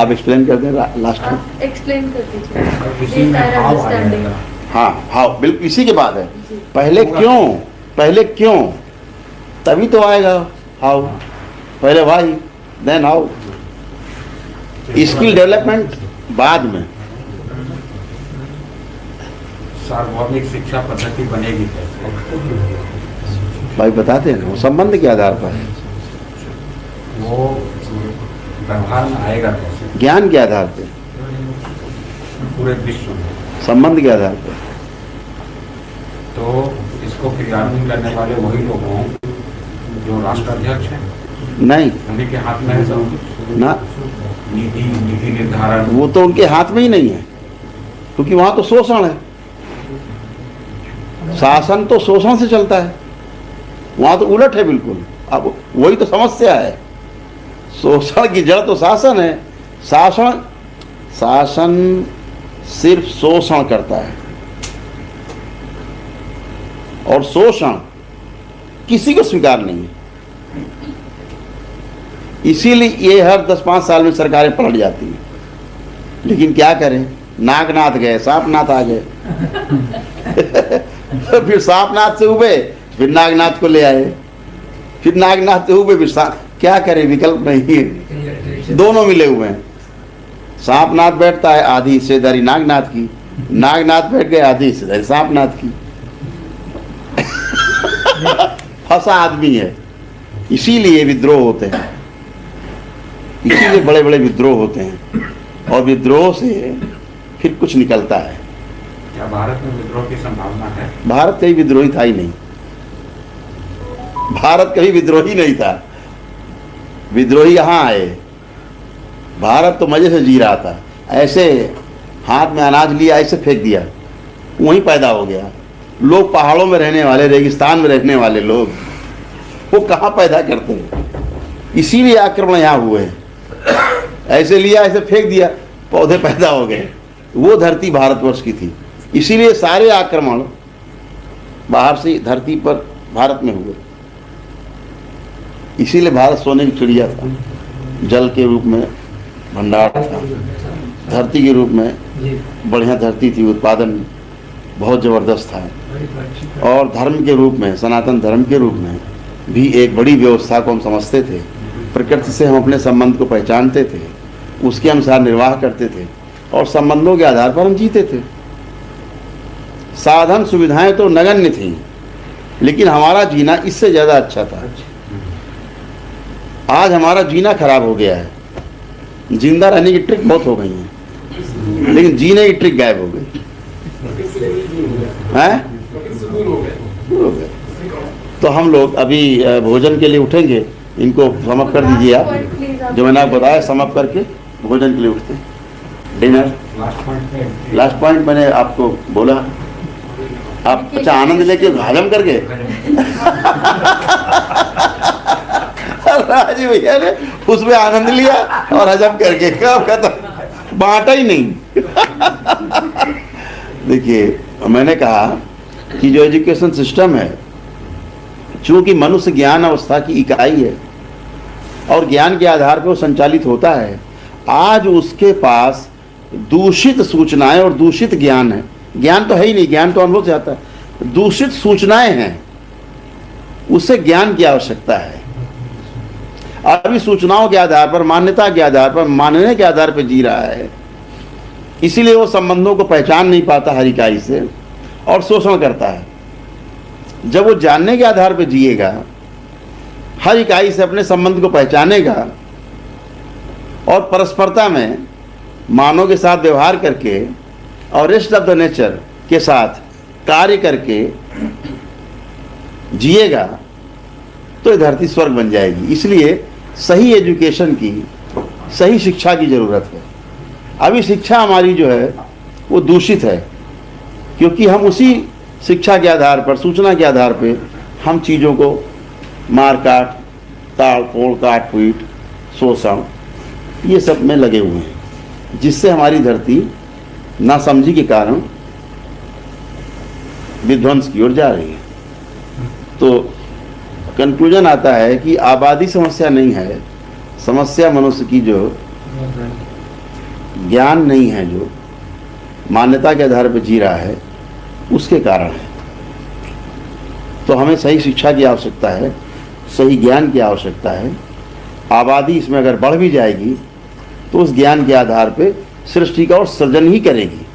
आप एक्सप्लेन कर दें लास्ट में। एक्सप्लेन कर दीजिए। हाँ हाँ, बिल्कुल इसी के बाद है। पहले क्यों तभी तो आएगा हाउ। पहले why then how. Skill development बाद में। सार्वभौमिक शिक्षा पद्धति बनेगी कैसे? भाई बताते हैं वो संबंध के आधार पर है, वो व्यवहार में आएगा कैसे? ज्ञान के आधार पे, पूरे विश्व में। संबंध के आधार पर। तो इसको क्रियान्वयन करने वाले वही लोग हों जो राष्ट्राध्यक्ष हैं, नहीं उन्हीं के हाथ में है सब ना, नीति निर्धारण। वो तो उनके हाथ में ही नहीं है, क्योंकि वहां तो शोषण है। शासन तो शोषण से चलता है, वहां तो उलट है बिल्कुल। अब वही तो समस्या है, शोषण की जड़ तो शासन है। शासन सिर्फ शोषण करता है, और शोषण किसी को स्वीकार नहीं है। इसीलिए ये हर 10-5 साल में सरकारें पलट जाती हैं। लेकिन क्या करें, नागनाथ गए, सांपनाथ आ गए। फिर सांपनाथ से उबे, फिर नागनाथ को ले आए, फिर नागनाथ से उबे, फिर क्या करें, विकल्प नहीं है। दोनों मिले हुए हैं। सांपनाथ बैठता है, आधी हिस्सेदारी नागनाथ की, नागनाथ बैठ गए, आधी हिस्सेदारी सांपनाथ की। फंसा आदमी है। इसीलिए विद्रोह होते हैं, इसीलिए बड़े बड़े विद्रोह होते हैं, और विद्रोह से फिर कुछ निकलता है। क्या भारत में विद्रोह की संभावना है? भारत कभी विद्रोही था ही नहीं, भारत कभी विद्रोही नहीं था। विद्रोही यहाँ आए, भारत तो मजे से जी रहा था। ऐसे हाथ में अनाज लिया, ऐसे फेंक दिया, वहीं पैदा हो गया। लोग पहाड़ों में रहने वाले, रेगिस्तान में रहने वाले लोग, वो कहाँ पैदा करते हैं? इसीलिए आक्रमण यहाँ हुए। ऐसे लिया, ऐसे फेंक दिया, पौधे पैदा हो गए। वो धरती भारतवर्ष की थी। इसीलिए सारे आक्रमण बाहर से धरती पर भारत में हुए। इसीलिए भारत सोने की चिड़िया था, जल के रूप में भंडार था, धरती के रूप में बढ़िया धरती थी, उत्पादन बहुत ज़बरदस्त था, और धर्म के रूप में, सनातन धर्म के रूप में भी एक बड़ी व्यवस्था को हम समझते थे। प्रकृति से हम अपने संबंध को पहचानते थे, उसके अनुसार निर्वाह करते थे, और संबंधों के आधार पर हम जीते थे। साधन सुविधाएं तो नगण्य थी, लेकिन हमारा जीना इससे ज़्यादा अच्छा था। आज हमारा जीना खराब हो गया है। जिंदा रहने की ट्रिक बहुत हो गई है, लेकिन जीने की ट्रिक गायब हो गई है। तो हम लोग अभी भोजन के लिए उठेंगे। इनको समाप्त कर दीजिए आप, जो मैंने आपको बताया, समाप्त करके भोजन के लिए उठते हैं। डिनर लास्ट पॉइंट मैंने आपको बोला। आप अच्छा आनंद लेके हजम करके राजी भैया ने उसमें आनंद लिया और हजम करके कब खत्म, बांटा ही नहीं। देखिए, मैंने कहा कि जो एजुकेशन सिस्टम है, चूंकि मनुष्य ज्ञान अवस्था की इकाई है और ज्ञान के आधार पर वो संचालित होता है, आज उसके पास दूषित सूचनाएं और दूषित ज्ञान है। ज्ञान तो है ही नहीं, ज्ञान तो अनुभव से आता है। दूषित सूचनाएं हैं, उससे ज्ञान की आवश्यकता है। अभी सूचनाओं के आधार पर, मान्यता के आधार पर, मानने के आधार पर जी रहा है। इसीलिए वो संबंधों को पहचान नहीं पाता हर इकाई से, और शोषण करता है। जब वो जानने के आधार पर जिएगा, हर इकाई से अपने संबंध को पहचानेगा, और परस्परता में मानव के साथ व्यवहार करके और रेस्ट ऑफ द नेचर के साथ कार्य करके जिएगा, तो ये धरती स्वर्ग बन जाएगी। इसलिए सही एजुकेशन की, सही शिक्षा की ज़रूरत है। अभी शिक्षा हमारी जो है वो दूषित है, क्योंकि हम उसी शिक्षा के आधार पर, सूचना के आधार पर हम चीज़ों को मार काट, ताड़ फोड़, काट पीट, शोषण, ये सब में लगे हुए हैं, जिससे हमारी धरती नासमझी के कारण विध्वंस की ओर जा रही है। तो कंक्लूजन आता है कि आबादी समस्या नहीं है, समस्या मनुष्य की जो ज्ञान नहीं है, जो मान्यता के आधार पर जी रहा है, उसके कारण है। तो हमें सही शिक्षा की आवश्यकता है, सही ज्ञान की आवश्यकता है। आबादी इसमें अगर बढ़ भी जाएगी तो उस ज्ञान के आधार पे सृष्टि का और सृजन ही करेगी।